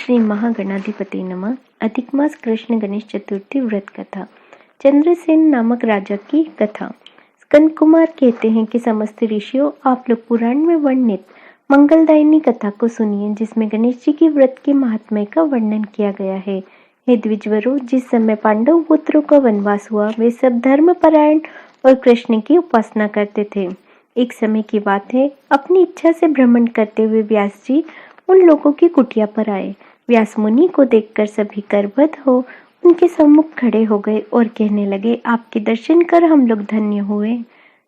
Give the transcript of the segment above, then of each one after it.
श्री महागणाधिपति नमः। अधिक मास कृष्ण गणेश चतुर्थी व्रत कथा। चंद्रसेन नामक राजा की कथा। स्कंद कुमार कहते हैं कि समस्त ऋषियों, आप लोग पुराण में वर्णित मंगलदायिनी कथा को सुनिए, जिसमें गणेश जी की व्रत के महात्म्य का वर्णन किया गया है। हे द्विजवरों, जिस समय पांडव पुत्रों का वनवास हुआ, वे सब धर्मपरायण और कृष्ण की उपासना करते थे। एक समय की बात है, अपनी इच्छा से भ्रमण करते हुए व्यास जी उन लोगों की कुटिया पर आए। व्यास मुनि को देखकर सभी करबद्ध हो उनके सम्मुख खड़े हो गए और कहने लगे, आपके दर्शन कर हम लोग धन्य हुए,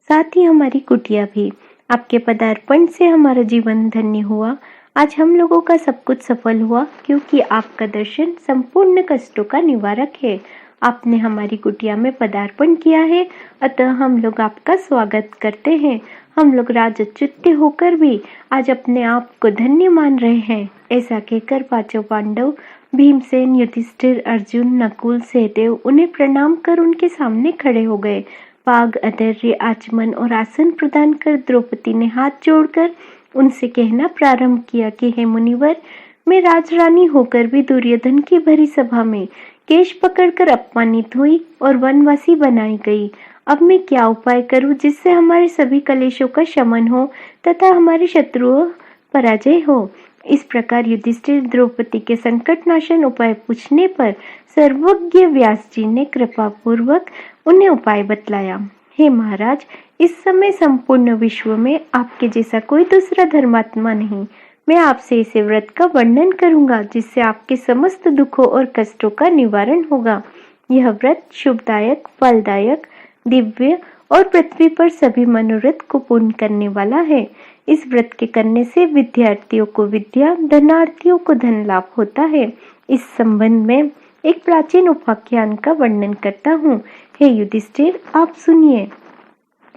साथ ही हमारी कुटिया भी। आपके पदार्पण से हमारा जीवन धन्य हुआ। आज हम लोगों का सब कुछ सफल हुआ, क्योंकि आपका दर्शन संपूर्ण कष्टों का निवारक है। आपने हमारी कुटिया में पदार्पण किया है, अतः हम लोग आपका स्वागत करते हैं। हम लोग राजच्युत होकर भी आज अपने आप को धन्य मान रहे हैं। ऐसा कहकर पांचों पांडव भीमसेन, युधिष्ठिर, अर्जुन, नकुल, सहदेव उन्हें प्रणाम कर उनके सामने खड़े हो गए। पाग, अधैर्य, आचमन और आसन प्रदान कर द्रौपदी ने हाथ जोड़कर उनसे कहना प्रारंभ किया कि हे मुनिवर, मैं राजरानी होकर भी दुर्योधन की भरी सभा में केश पकड़कर अपमानित हुई और वनवासी बनाई गई। अब मैं क्या उपाय करूं जिससे हमारे सभी कलेशों का शमन हो तथा हमारे शत्रुओं पराजय हो। इस प्रकार युधिष्ठिर द्रौपदी के संकटनाशन उपाय पूछने पर सर्वज्ञ व्यास जी ने कृपा पूर्वक उन्हें उपाय बतलाया। हे महाराज, इस समय संपूर्ण विश्व में आपके जैसा कोई दूसरा धर्मात्मा नहीं। मैं आपसे इसे व्रत का वर्णन करूंगा, जिससे आपके समस्त दुखों और कष्टों का निवारण होगा। यह व्रत शुभदायक, फलदायक, दिव्य और पृथ्वी पर सभी मनोरथ को पूर्ण करने वाला है। इस व्रत के करने से विद्यार्थियों को विद्या, धनार्थियों को धन लाभ होता है। इस संबंध में एक प्राचीन उपाख्यान का वर्णन करता हूँ। हे युधिष्ठिर, आप सुनिए।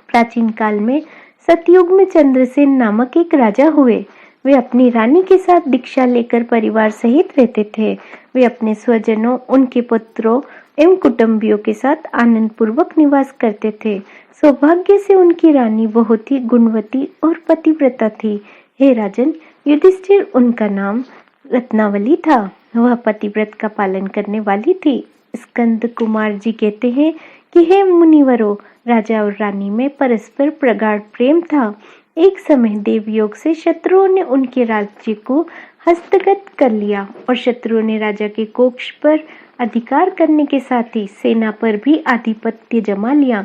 प्राचीन काल में सतयुग में चंद्रसेन नामक एक राजा हुए। वे अपनी रानी के साथ दीक्षा लेकर परिवार सहित रहते थे। वे अपने स्वजनों, उनके पुत्रों एवं कुटुंबियों के साथ आनंद पूर्वक निवास करते थे। सौभाग्य से उनकी रानी बहुत ही गुणवती और पतिव्रता थी। हे राजन, युधिष्ठिर उनका नाम रत्नावली था। वह पतिव्रत का पालन करने वाली थी। स्कंद कुमार जी कहते हैं कि हे मुनिवरों, राजा और रानी में परस्पर प्रगाढ़ प्रेम था। एक समय देवयोग से शत्रुओं ने उनके राज्य को हस्तगत कर लिया और शत्रुओं ने राजा के कोष पर अधिकार करने के साथ ही सेना पर भी आधिपत्य जमा लिया।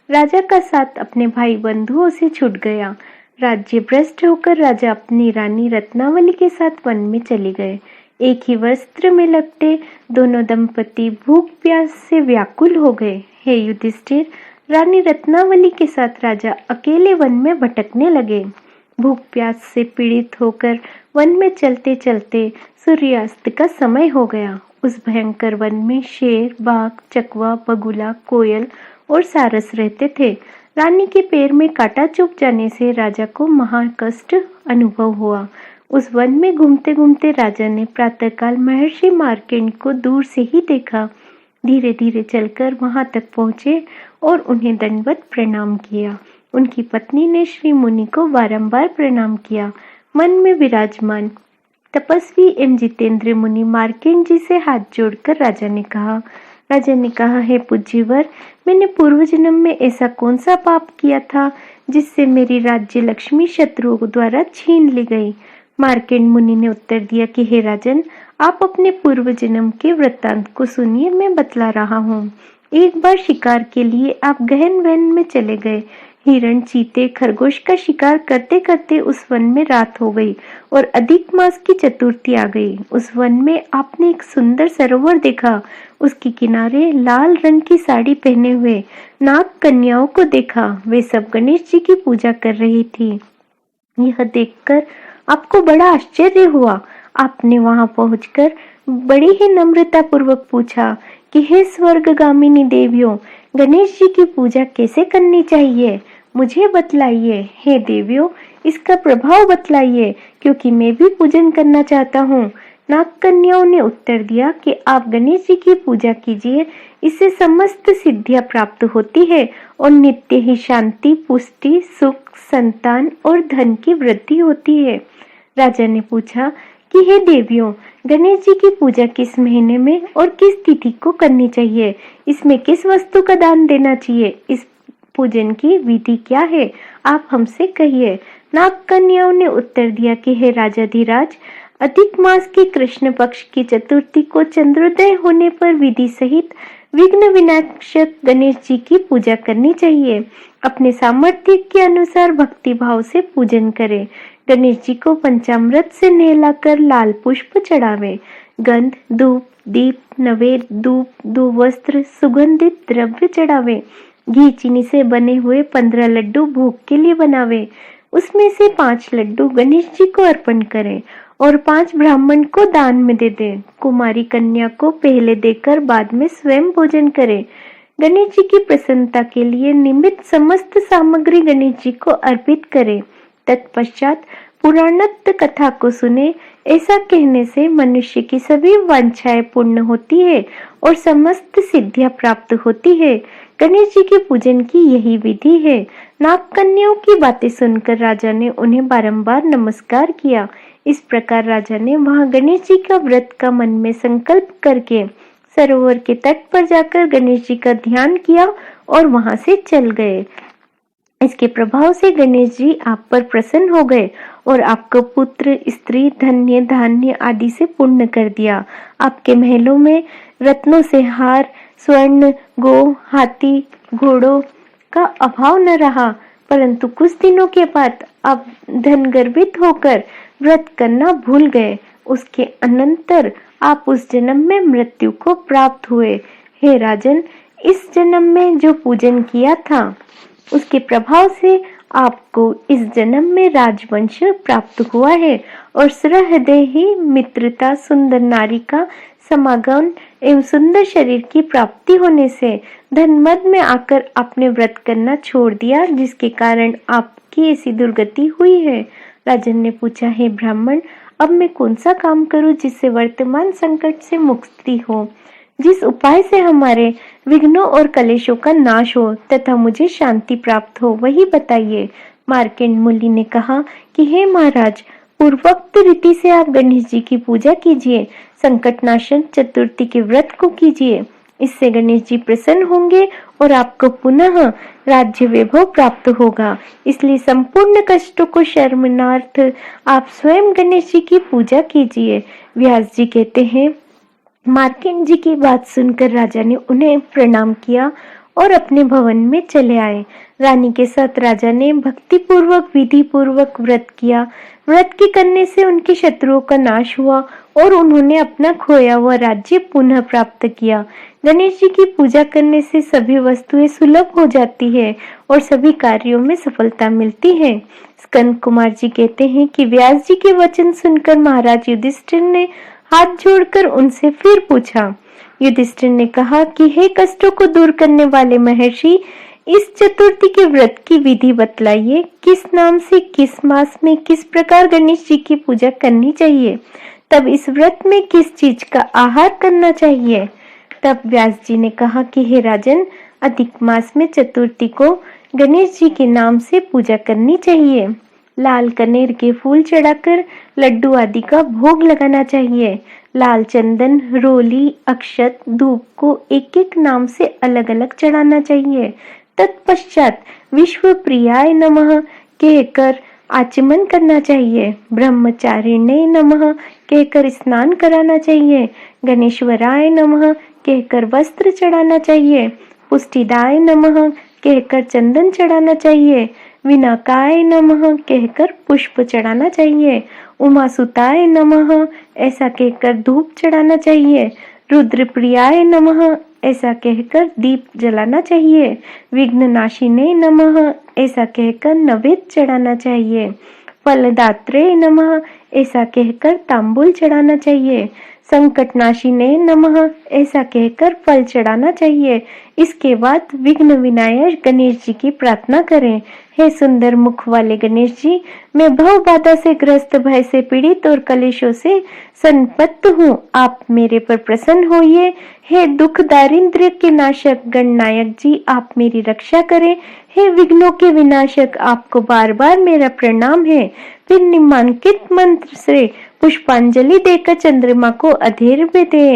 राजा का साथ अपने भाई बंधुओं से छूट गया। राज्य भ्रष्ट होकर राजा अपनी रानी रत्नावली के साथ वन में चले गए। एक ही वस्त्र में लपटे दोनों दंपति भूख प्यास से व्याकुल हो गए। हे युधिष्ठिर, रानी रत्नावली के साथ राजा अकेले वन में भटकने लगे। भूख प्यास से पीड़ित होकर वन में चलते चलते सूर्यास्त का समय हो गया। उस भयंकर वन में शेर, बाघ, चकवा, बगुला, कोयल और सारस रहते थे। रानी के पैर में कांटा चुभ जाने से राजा को महाकष्ट अनुभव हुआ। उस वन में घूमते घूमते राजा ने प्रातःकाल महर्षि मार्कंडेय को दूर से ही देखा। धीरे धीरे चलकर वहां तक पहुंचे और उन्हें दंडवत प्रणाम किया। उनकी पत्नी ने श्री मुनि को बारंबार प्रणाम किया। मन में विराजमान तपस्वी एवं जितेंद्र मुनि मार्कंडेय जी से हाथ जोड़कर राजा ने कहा, हे पूज्यवर, मैंने पूर्व जन्म में ऐसा कौन सा पाप किया था जिससे मेरी राज्य लक्ष्मी शत्रुओं द्वारा छीन ली गई। मार्कंडेय मुनि ने उत्तर दिया कि हे राजन, आप अपने पूर्व जन्म के वृत्तांत को सुनिए, मैं बतला रहा हूँ। एक बार शिकार के लिए आप गहन वन में चले गए। हिरण, चीते, खरगोश का शिकार करते करते उस वन में रात हो गई और अधिक मास की चतुर्थी आ गई। उस वन में आपने एक सुंदर सरोवर देखा। उसके किनारे लाल रंग की साड़ी पहने हुए नाग कन्याओं को देखा। वे सब गणेश जी की पूजा कर रही थी। यह देखकर आपको बड़ा आश्चर्य हुआ। आपने वहां पहुंचकर बड़ी ही नम्रता पूर्वक पूछा कि हे स्वर्गगामिनी देवियों, गणेश जी की पूजा कैसे करनी चाहिए, मुझे बतलाइए। हे देवियों, इसका प्रभाव बतलाइए, क्योंकि मैं भी पूजन करना चाहता हूँ। नाग कन्याओं ने उत्तर दिया कि आप गणेश जी की पूजा कीजिए, इससे समस्त सिद्धियां प्राप्त होती है और नित्य ही शांति, पुष्टि, सुख, संतान और धन की वृद्धि होती है। राजा ने पूछा कि हे देवियों, गणेश जी की पूजा किस महीने में और किस तिथि को करनी चाहिए, इसमें किस वस्तु का दान देना चाहिए, इस पूजन की विधि क्या है, आप हमसे कहिए। नाग कन्याओं ने उत्तर दिया कि हे राजाधिराज, अधिक मास के कृष्ण पक्ष की चतुर्थी को चंद्रोदय होने पर विधि सहित विघ्न विनाशक गणेश जी की पूजा करनी चाहिए। अपने सामर्थ्य के अनुसार भक्ति भाव से पूजन करें। गणेश जी को पंचामृत से नहलाकर लाल पुष्प चढ़ावे। गंध, धूप, दीप, नवेद, धूप, दो वस्त्र, सुगंधित द्रव्य चढ़ावे। घी चीनी से बने हुए 15 लड्डू भोग के लिए बनावे। उसमें से 5 लड्डू गणेश जी को अर्पण करें और 5 ब्राह्मण को दान में दे दें। कुमारी कन्या को पहले देकर बाद में स्वयं भोजन करें। गणेश जी की प्रसन्नता के लिए निमित्त समस्त सामग्री गणेश जी को अर्पित करें। तत्पश्चात पुराणोक्त कथा को सुने। ऐसा कहने से मनुष्य की सभी वांछाएं पूर्ण होती है और समस्त सिद्धियां प्राप्त होती है। गणेश जी के पूजन की यही विधि है। नाग कन्याओं की बातें सुनकर राजा ने उन्हें बारंबार नमस्कार किया। इस प्रकार राजा ने वहां गणेश जी का व्रत का मन में संकल्प करके सरोवर के तट पर जाकर गणेश जी का ध्यान किया और वहां से चल गए। इसके प्रभाव से गणेश जी आप पर प्रसन्न हो गए और आपको पुत्र, स्त्री, धन्य, धान्य आदि से पूर्ण कर दिया। आपके महलों में रत्नों से हार, स्वर्ण, गो, हाथी, घोड़ों का अभाव न रहा। परंतु कुछ दिनों के बाद आप धन गर्भित होकर व्रत करना भूल गए। उसके अनंतर आप उस जन्म में मृत्यु को प्राप्त हुए। हे राजन, इस जन्म में जो पूजन किया था उसके प्रभाव से आपको इस जन्म में राजवंश प्राप्त हुआ है और सहृदय ही मित्रता, सुंदर नारी का समागम एवं सुंदर शरीर की प्राप्ति होने से धनमद में आकर आपने व्रत करना छोड़ दिया, जिसके कारण आपकी ऐसी दुर्गति हुई है। राजन ने पूछा, हे ब्राह्मण, अब मैं कौन सा काम करूं जिससे वर्तमान संकट से मुक्ति हो, जिस उपाय से हमारे विघ्नों और कलेशों का नाश हो तथा मुझे शांति प्राप्त हो, वही बताइए। मार्कंड मुनि ने कहा कि हे महाराज, पूर्वोक्त रीति से आप गणेश जी की पूजा कीजिए, संकट नाशन चतुर्थी के व्रत को कीजिए। इससे गणेश जी प्रसन्न होंगे और आपको पुनः राज्य वैभव प्राप्त होगा। इसलिए संपूर्ण कष्टों को शमनार्थ आप स्वयं गणेश जी की पूजा कीजिए। व्यास जी कहते हैं, मार्कंड जी की बात सुनकर राजा ने उन्हें प्रणाम किया और अपने भवन में चले आए। रानी के साथ राजा ने भक्ति पूर्वक विधि पूर्वक व्रत किया। व्रत के करने से उनके शत्रुओं का नाश हुआ और उन्होंने अपना खोया हुआ राज्य पुनः प्राप्त किया। गणेश जी की पूजा करने से सभी वस्तुएं सुलभ हो जाती है और सभी कार्यों में सफलता मिलती है। स्कंद कुमार जी कहते हैं कि व्यास जी के वचन सुनकर महाराज युधिष्ठिर ने हाथ जोड़कर उनसे फिर पूछा। युधिष्ठिर ने कहा कि हे कष्टों को दूर करने वाले महर्षि, इस चतुर्थी के व्रत की विधि बतलाइए। किस नाम से, किस मास में, किस प्रकार गणेश जी की पूजा करनी चाहिए, तब इस व्रत में किस चीज का आहार करना चाहिए। तब व्यास जी ने कहा कि हे राजन, अधिक मास में चतुर्थी को गणेश जी के नाम से पूजा करनी चाहिए। लाल कनेर के फूल चढ़ाकर लड्डू आदि का भोग लगाना चाहिए। लाल चंदन, रोली, अक्षत, धूप को एक एक नाम से अलग अलग चढ़ाना चाहिए। तत्पश्चात विश्व प्रियाय नमः कहकर आचमन करना चाहिए। ब्रह्मचारिणे नमः कहकर स्नान कराना चाहिए। गणेश्वराय नमः कहकर वस्त्र चढ़ाना चाहिए। पुष्टिदाय नमः कहकर चंदन चढ़ाना चाहिए। विनाकाय नमः कहकर पुष्प चढ़ाना चाहिए। उमासुताय नमः ऐसा कहकर धूप चढ़ाना चाहिए। रुद्र प्रियाय नमः ऐसा कहकर दीप जलाना चाहिए। विघ्ननाशिने नमः ऐसा कहकर नैवेद्य चढ़ाना चाहिए। फलदात्रे नमः ऐसा कहकर तांबूल चढ़ाना चाहिए। संकटनाशिने नमः ऐसा कहकर फल चढ़ाना चाहिए। इसके बाद विघ्न विनायक गणेश जी की प्रार्थना करें। हे सुंदर मुख वाले गणेश जी, मैं भव बाधा से ग्रस्त, भय से पीड़ित और कलेशों से संपत्त हूँ। आप मेरे पर प्रसन्न होइए। हे दुख दारिद्र्य के नाशक गणनायक जी, आप मेरी रक्षा करें। हे विघ्नों के विनाशक, आपको बार बार मेरा प्रणाम है। फिर निम्नांकित मंत्र से पुष्पांजलि देकर चंद्रमा को अधीर में दे।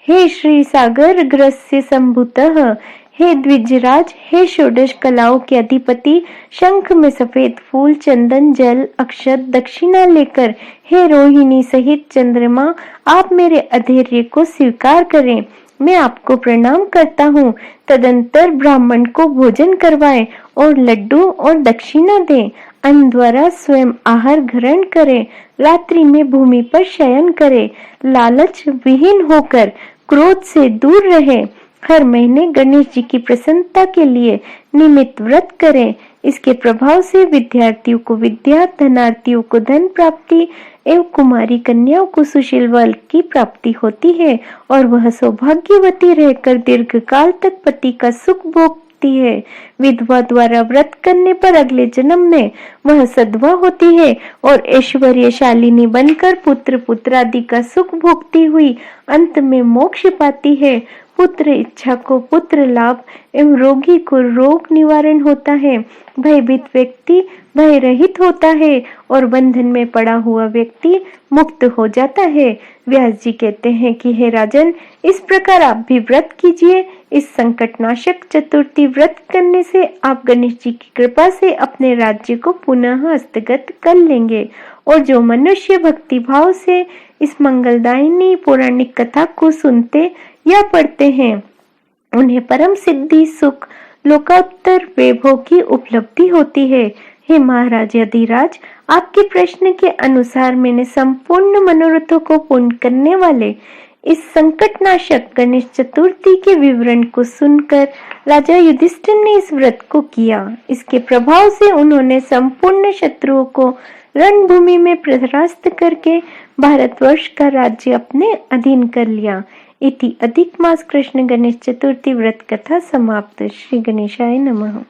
हे श्री सागर ग्रस्य संभूतः, हे द्विजराज, हे षोडश कलाओं के अधिपति, शंख में सफेद फूल, चंदन, जल, अक्षत, दक्षिणा लेकर हे रोहिणी सहित चंद्रमा, आप मेरे अधैर्य को स्वीकार करें। मैं आपको प्रणाम करता हूँ। तदंतर ब्राह्मण को भोजन करवाएं और लड्डू और दक्षिणा दें। अन्न द्वारा स्वयं आहार ग्रहण करें। रात्रि में भूमि पर शयन करें। लालच विहीन होकर क्रोध से दूर रहे। हर महीने गणेश जी की प्रसन्नता के लिए नियमित व्रत करें। इसके प्रभाव से विद्यार्थियों को विद्या, धनार्थियों को धन प्राप्ति एवं कुमारी कन्याओं को सुशील वर की प्राप्ति होती है और वह सौभाग्यवती रहकर दीर्घकाल तक पति का सुख भोगती है। विधवा द्वारा व्रत करने पर अगले जन्म में वह सधवा होती है और ऐश्वर्यशालिनी बनकर पुत्र पुत्रादि का सुख भोगती हुई अंत में मोक्ष पाती है। पुत्र इच्छा को पुत्र लाभ एवं रोगी को रोग निवारण होता है। भयभीत व्यक्ति भय रहित होता है और बंधन में पड़ा हुआ व्यक्ति मुक्त हो जाता है। व्यास जी कहते हैं कि हे राजन, इस प्रकार आप भी व्रत कीजिए। इस संकटनाशक चतुर्थी व्रत करने से आप गणेश जी की कृपा से अपने राज्य को पुनः हस्तगत कर लेंगे और जो मनुष्य भक्ति भाव से इस मंगलदायिनी पौराणिक कथा को सुनते या पढ़ते हैं, उन्हें परम सिद्धि, सुख, लोकोत्तर वैभव की उपलब्धि होती है। हे महाराज अधिराज, आपके प्रश्न के अनुसार मैंने संपूर्ण मनोरथों को पूर्ण करने वाले इस संकटनाशक गणेश चतुर्थी के विवरण को सुनकर राजा युधिष्ठिर ने इस व्रत को किया। इसके प्रभाव से उन्होंने संपूर्ण शत्रुओं को रणभूमि में परास्त करके भारतवर्ष का राज्य अपने अधीन कर लिया। इति अधिक मास कृष्ण गणेश चतुर्थी व्रत कथा समाप्त। श्री गणेशाय नमः।